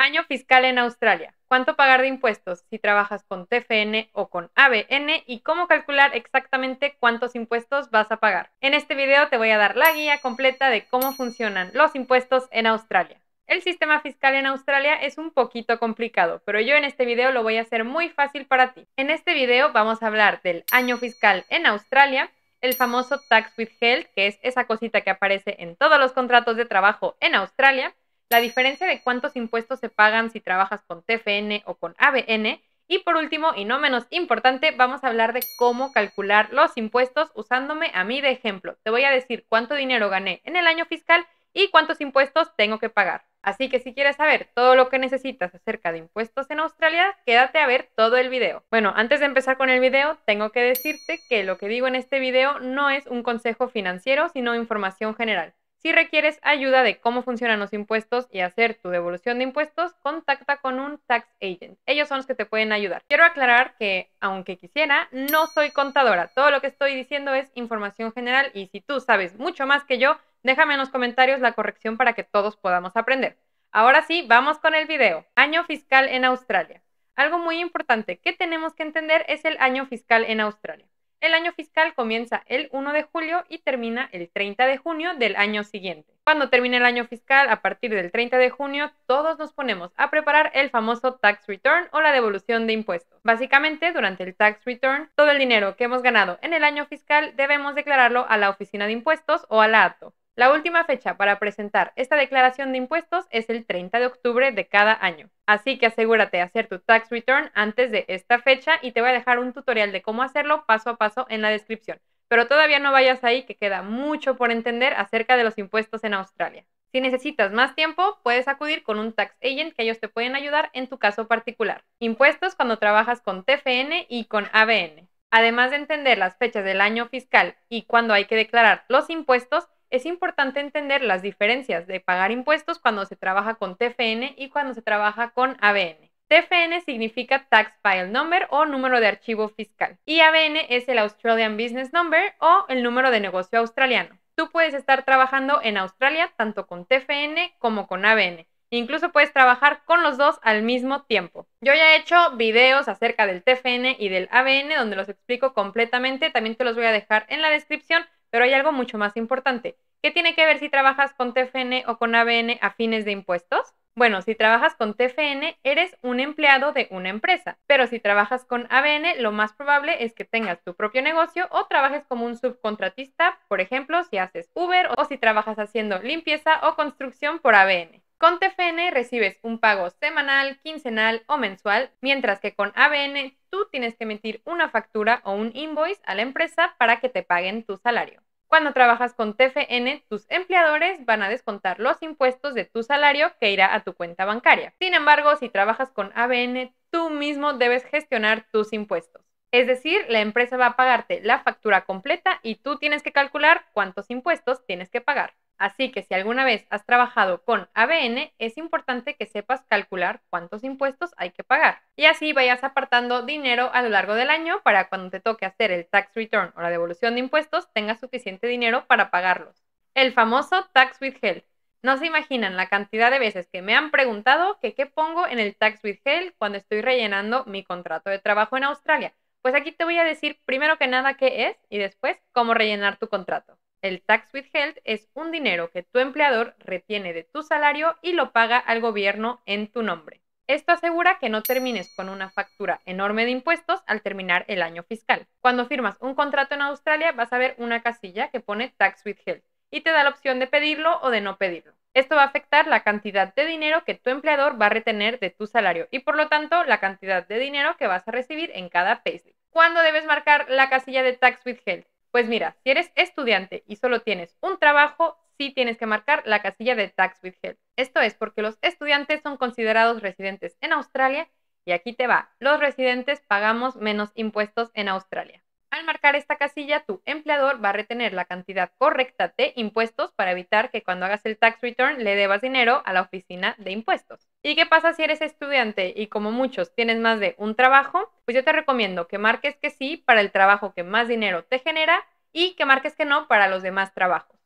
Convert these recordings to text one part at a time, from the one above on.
Año fiscal en Australia. ¿Cuánto pagar de impuestos si trabajas con TFN o con ABN y cómo calcular exactamente cuántos impuestos vas a pagar? En este video te voy a dar la guía completa de cómo funcionan los impuestos en Australia. El sistema fiscal en Australia es un poquito complicado, pero yo en este video lo voy a hacer muy fácil para ti. En este video vamos a hablar del año fiscal en Australia, el famoso Tax Withheld, que es esa cosita que aparece en todos los contratos de trabajo en Australia, la diferencia de cuántos impuestos se pagan si trabajas con TFN o con ABN, y por último, y no menos importante, vamos a hablar de cómo calcular los impuestos usándome a mí de ejemplo. Te voy a decir cuánto dinero gané en el año fiscal y cuántos impuestos tengo que pagar. Así que si quieres saber todo lo que necesitas acerca de impuestos en Australia, quédate a ver todo el video. Bueno, antes de empezar con el video, tengo que decirte que lo que digo en este video no es un consejo financiero, sino información general. Si requieres ayuda de cómo funcionan los impuestos y hacer tu devolución de impuestos, contacta con un tax agent. Ellos son los que te pueden ayudar. Quiero aclarar que, aunque quisiera, no soy contadora. Todo lo que estoy diciendo es información general y si tú sabes mucho más que yo, déjame en los comentarios la corrección para que todos podamos aprender. Ahora sí, vamos con el video. Año fiscal en Australia. Algo muy importante que tenemos que entender es el año fiscal en Australia. El año fiscal comienza el 1 de julio y termina el 30 de junio del año siguiente. Cuando termine el año fiscal, a partir del 30 de junio, todos nos ponemos a preparar el famoso tax return o la devolución de impuestos. Básicamente, durante el tax return, todo el dinero que hemos ganado en el año fiscal debemos declararlo a la oficina de impuestos o a la ATO. La última fecha para presentar esta declaración de impuestos es el 30 de octubre de cada año. Así que asegúrate de hacer tu tax return antes de esta fecha y te voy a dejar un tutorial de cómo hacerlo paso a paso en la descripción. Pero todavía no vayas ahí, que queda mucho por entender acerca de los impuestos en Australia. Si necesitas más tiempo, puedes acudir con un tax agent que ellos te pueden ayudar en tu caso particular. Impuestos cuando trabajas con TFN y con ABN. Además de entender las fechas del año fiscal y cuándo hay que declarar los impuestos, es importante entender las diferencias de pagar impuestos cuando se trabaja con TFN y cuando se trabaja con ABN. TFN significa Tax File Number o número de archivo fiscal y ABN es el Australian Business Number o el número de negocio australiano. Tú puedes estar trabajando en Australia tanto con TFN como con ABN. Incluso puedes trabajar con los dos al mismo tiempo. Yo ya he hecho videos acerca del TFN y del ABN donde los explico completamente. También te los voy a dejar en la descripción. Pero hay algo mucho más importante. ¿Qué tiene que ver si trabajas con TFN o con ABN a fines de impuestos? Bueno, si trabajas con TFN, eres un empleado de una empresa. Pero si trabajas con ABN, lo más probable es que tengas tu propio negocio o trabajes como un subcontratista, por ejemplo, si haces Uber o si trabajas haciendo limpieza o construcción por ABN. Con TFN recibes un pago semanal, quincenal o mensual, mientras que con ABN tú tienes que emitir una factura o un invoice a la empresa para que te paguen tu salario. Cuando trabajas con TFN, tus empleadores van a descontar los impuestos de tu salario que irá a tu cuenta bancaria. Sin embargo, si trabajas con ABN, tú mismo debes gestionar tus impuestos. Es decir, la empresa va a pagarte la factura completa y tú tienes que calcular cuántos impuestos tienes que pagar. Así que si alguna vez has trabajado con ABN, es importante que sepas calcular cuántos impuestos hay que pagar. Y así vayas apartando dinero a lo largo del año para cuando te toque hacer el tax return o la devolución de impuestos, tengas suficiente dinero para pagarlos. El famoso tax withheld. No se imaginan la cantidad de veces que me han preguntado que qué pongo en el tax withheld cuando estoy rellenando mi contrato de trabajo en Australia. Pues aquí te voy a decir primero que nada qué es y después cómo rellenar tu contrato. El tax withheld es un dinero que tu empleador retiene de tu salario y lo paga al gobierno en tu nombre. Esto asegura que no termines con una factura enorme de impuestos al terminar el año fiscal. Cuando firmas un contrato en Australia vas a ver una casilla que pone tax withheld y te da la opción de pedirlo o de no pedirlo. Esto va a afectar la cantidad de dinero que tu empleador va a retener de tu salario y por lo tanto la cantidad de dinero que vas a recibir en cada payslip. ¿Cuándo debes marcar la casilla de tax withheld? Pues mira, si eres estudiante y solo tienes un trabajo, sí tienes que marcar la casilla de tax withheld. Esto es porque los estudiantes son considerados residentes en Australia y aquí te va, los residentes pagamos menos impuestos en Australia. Al marcar esta casilla, tu empleador va a retener la cantidad correcta de impuestos para evitar que cuando hagas el tax return le debas dinero a la oficina de impuestos. ¿Y qué pasa si eres estudiante y como muchos tienes más de un trabajo? Pues yo te recomiendo que marques que sí para el trabajo que más dinero te genera y que marques que no para los demás trabajos.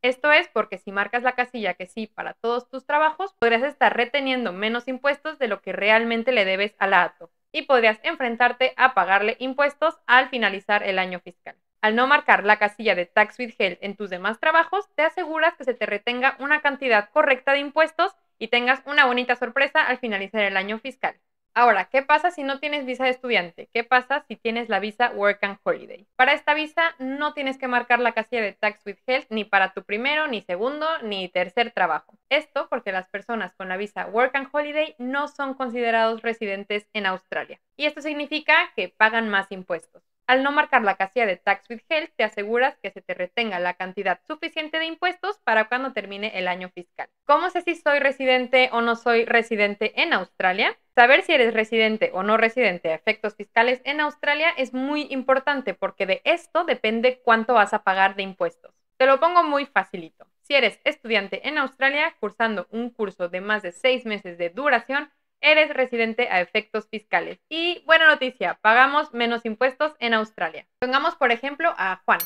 Esto es porque si marcas la casilla que sí para todos tus trabajos, podrías estar reteniendo menos impuestos de lo que realmente le debes a la ATO y podrías enfrentarte a pagarle impuestos al finalizar el año fiscal. Al no marcar la casilla de Tax Withheld en tus demás trabajos, te aseguras que se te retenga una cantidad correcta de impuestos y tengas una bonita sorpresa al finalizar el año fiscal. Ahora, ¿qué pasa si no tienes visa de estudiante? ¿Qué pasa si tienes la visa Work and Holiday? Para esta visa no tienes que marcar la casilla de Tax Withheld ni para tu primero, ni segundo, ni tercer trabajo. Esto porque las personas con la visa Work and Holiday no son considerados residentes en Australia. Y esto significa que pagan más impuestos. Al no marcar la casilla de Tax Withheld, te aseguras que se te retenga la cantidad suficiente de impuestos para cuando termine el año fiscal. ¿Cómo sé si soy residente o no soy residente en Australia? Saber si eres residente o no residente a efectos fiscales en Australia es muy importante porque de esto depende cuánto vas a pagar de impuestos. Te lo pongo muy facilito. Si eres estudiante en Australia cursando un curso de más de 6 meses de duración, eres residente a efectos fiscales. Y buena noticia, pagamos menos impuestos en Australia. Pongamos por ejemplo a Juan.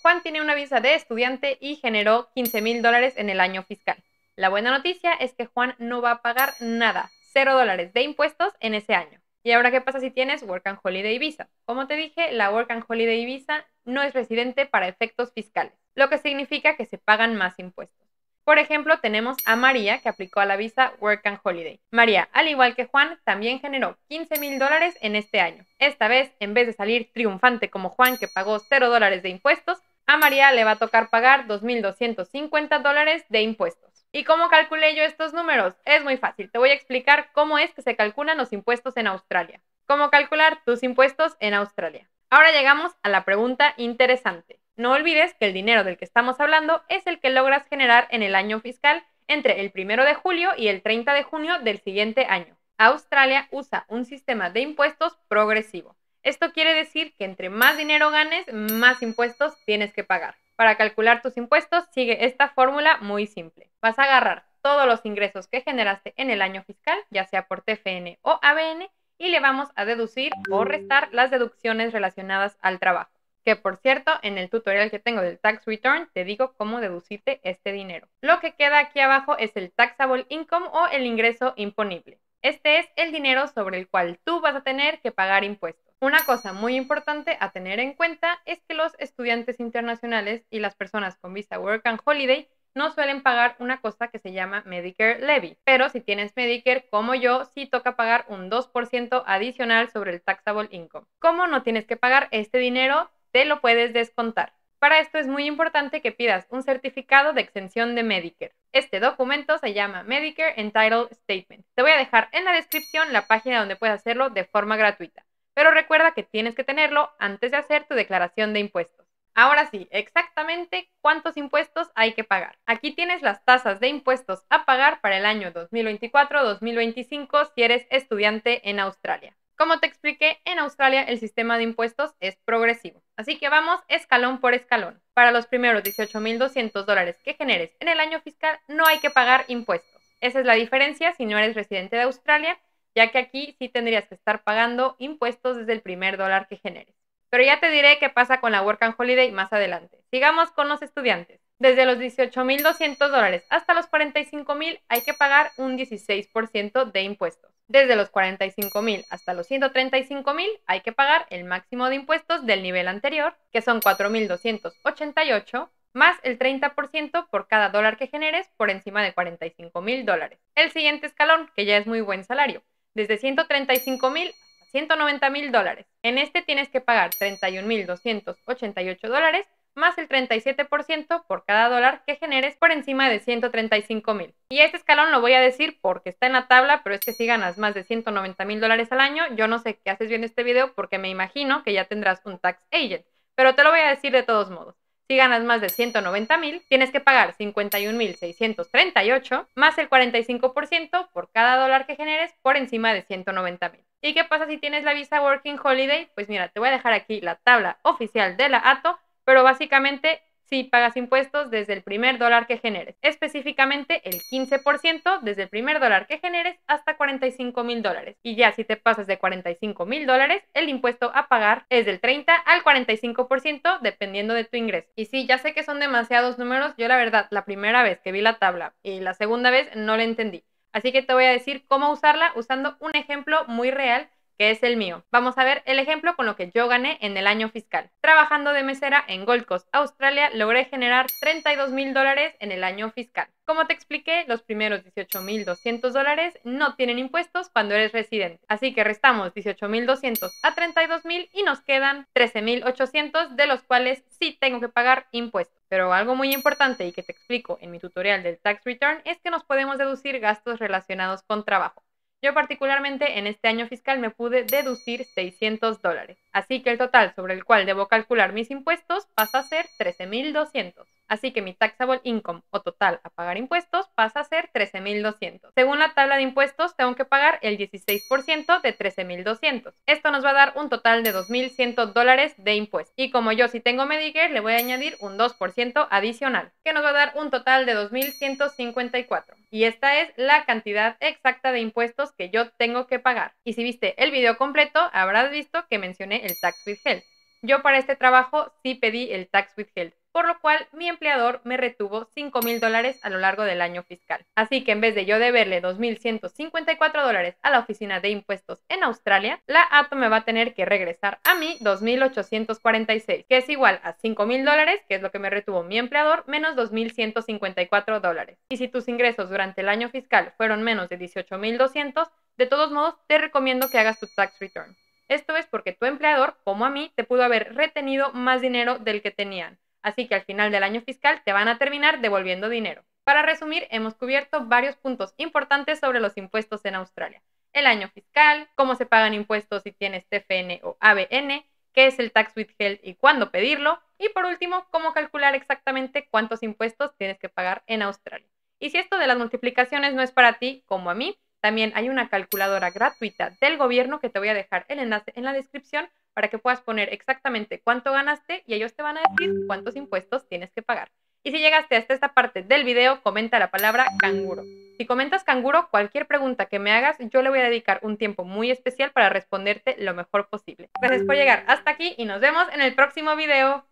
Juan tiene una visa de estudiante y generó $15,000 en el año fiscal. La buena noticia es que Juan no va a pagar nada, $0 de impuestos en ese año. ¿Y ahora qué pasa si tienes Work and Holiday Visa? Como te dije, la Work and Holiday Visa no es residente para efectos fiscales, lo que significa que se pagan más impuestos. Por ejemplo, tenemos a María, que aplicó a la visa Work and Holiday. María, al igual que Juan, también generó $15,000 en este año. Esta vez, en vez de salir triunfante como Juan, que pagó $0 de impuestos, a María le va a tocar pagar $2,250 de impuestos. ¿Y cómo calculé yo estos números? Es muy fácil. Te voy a explicar cómo es que se calculan los impuestos en Australia. ¿Cómo calcular tus impuestos en Australia? Ahora llegamos a la pregunta interesante. No olvides que el dinero del que estamos hablando es el que logras generar en el año fiscal entre el 1 de julio y el 30 de junio del siguiente año. Australia usa un sistema de impuestos progresivo. Esto quiere decir que entre más dinero ganes, más impuestos tienes que pagar. Para calcular tus impuestos, sigue esta fórmula muy simple. Vas a agarrar todos los ingresos que generaste en el año fiscal, ya sea por TFN o ABN, y le vamos a deducir o restar las deducciones relacionadas al trabajo. Que por cierto, en el tutorial que tengo del Tax Return te digo cómo deducirte este dinero. Lo que queda aquí abajo es el Taxable Income o el ingreso imponible. Este es el dinero sobre el cual tú vas a tener que pagar impuestos. Una cosa muy importante a tener en cuenta es que los estudiantes internacionales y las personas con visa Work and Holiday no suelen pagar una cosa que se llama Medicare Levy. Pero si tienes Medicare, como yo, sí toca pagar un 2% adicional sobre el Taxable Income. Como no tienes que pagar este dinero, te lo puedes descontar. Para esto es muy importante que pidas un certificado de exención de Medicare. Este documento se llama Medicare Entitled Statement. Te voy a dejar en la descripción la página donde puedes hacerlo de forma gratuita. Pero recuerda que tienes que tenerlo antes de hacer tu declaración de impuestos. Ahora sí, exactamente cuántos impuestos hay que pagar. Aquí tienes las tasas de impuestos a pagar para el año 2024-2025 si eres estudiante en Australia. Como te expliqué, en Australia el sistema de impuestos es progresivo, así que vamos escalón por escalón. Para los primeros $18,200 que generes en el año fiscal no hay que pagar impuestos. Esa es la diferencia si no eres residente de Australia, ya que aquí sí tendrías que estar pagando impuestos desde el primer dólar que generes. Pero ya te diré qué pasa con la Work and Holiday más adelante. Sigamos con los estudiantes. Desde los $18,200 hasta los $45,000 hay que pagar un 16% de impuestos. Desde los $45,000 hasta los $135,000 hay que pagar el máximo de impuestos del nivel anterior, que son $4,288, más el 30% por cada dólar que generes por encima de $45,000. El siguiente escalón, que ya es muy buen salario, desde $135,000 hasta $190,000. En este tienes que pagar $31,288 más el 37% por cada dólar que generes por encima de $135,000. Y este escalón lo voy a decir porque está en la tabla, pero es que si ganas más de $190,000 al año, yo no sé qué haces viendo este video porque me imagino que ya tendrás un tax agent, pero te lo voy a decir de todos modos. Si ganas más de $190,000, tienes que pagar $51,638 más el 45% por cada dólar que generes por encima de $190,000. ¿Y qué pasa si tienes la visa Working Holiday? Pues mira, te voy a dejar aquí la tabla oficial de la ATO, pero básicamente si pagas impuestos desde el primer dólar que generes, específicamente el 15% desde el primer dólar que generes hasta $45,000. Y ya si te pasas de $45,000, el impuesto a pagar es del 30 al 45% dependiendo de tu ingreso. Y sí, ya sé que son demasiados números, yo la verdad la primera vez que vi la tabla y la segunda vez no la entendí. Así que te voy a decir cómo usarla usando un ejemplo muy real que es el mío. Vamos a ver el ejemplo con lo que yo gané en el año fiscal. Trabajando de mesera en Gold Coast, Australia, logré generar $32,000 en el año fiscal. Como te expliqué, los primeros $18,200 no tienen impuestos cuando eres residente. Así que restamos 18,200 a 32,000 y nos quedan 13,800, de los cuales sí tengo que pagar impuestos. Pero algo muy importante y que te explico en mi tutorial del Tax Return es que nos podemos deducir gastos relacionados con trabajo. Yo particularmente en este año fiscal me pude deducir $600, así que el total sobre el cual debo calcular mis impuestos pasa a ser 13,200. Así que mi taxable income o total a pagar impuestos pasa a ser 13,200. Según la tabla de impuestos, tengo que pagar el 16% de 13,200. Esto nos va a dar un total de $2,100 de impuestos. Y como yo sí tengo Medicare, le voy a añadir un 2% adicional, que nos va a dar un total de 2,154. Y esta es la cantidad exacta de impuestos que yo tengo que pagar. Y si viste el video completo, habrás visto que mencioné el Tax with Health. Yo para este trabajo sí pedí el Tax with Health, por lo cual mi empleador me retuvo $5,000 a lo largo del año fiscal. Así que en vez de yo deberle $2,154 a la oficina de impuestos en Australia, la ATO me va a tener que regresar a mí $2,846, que es igual a $5,000, que es lo que me retuvo mi empleador, menos $2,154. Y si tus ingresos durante el año fiscal fueron menos de 18,200, de todos modos te recomiendo que hagas tu tax return. Esto es porque tu empleador, como a mí, te pudo haber retenido más dinero del que tenían. Así que al final del año fiscal te van a terminar devolviendo dinero. Para resumir, hemos cubierto varios puntos importantes sobre los impuestos en Australia. El año fiscal, cómo se pagan impuestos si tienes TFN o ABN, qué es el Tax with Health y cuándo pedirlo, y por último, cómo calcular exactamente cuántos impuestos tienes que pagar en Australia. Y si esto de las multiplicaciones no es para ti, como a mí, también hay una calculadora gratuita del gobierno que te voy a dejar el enlace en la descripción para que puedas poner exactamente cuánto ganaste y ellos te van a decir cuántos impuestos tienes que pagar. Y si llegaste hasta esta parte del video, comenta la palabra canguro. Si comentas canguro, cualquier pregunta que me hagas, yo le voy a dedicar un tiempo muy especial para responderte lo mejor posible. Gracias por llegar hasta aquí y nos vemos en el próximo video.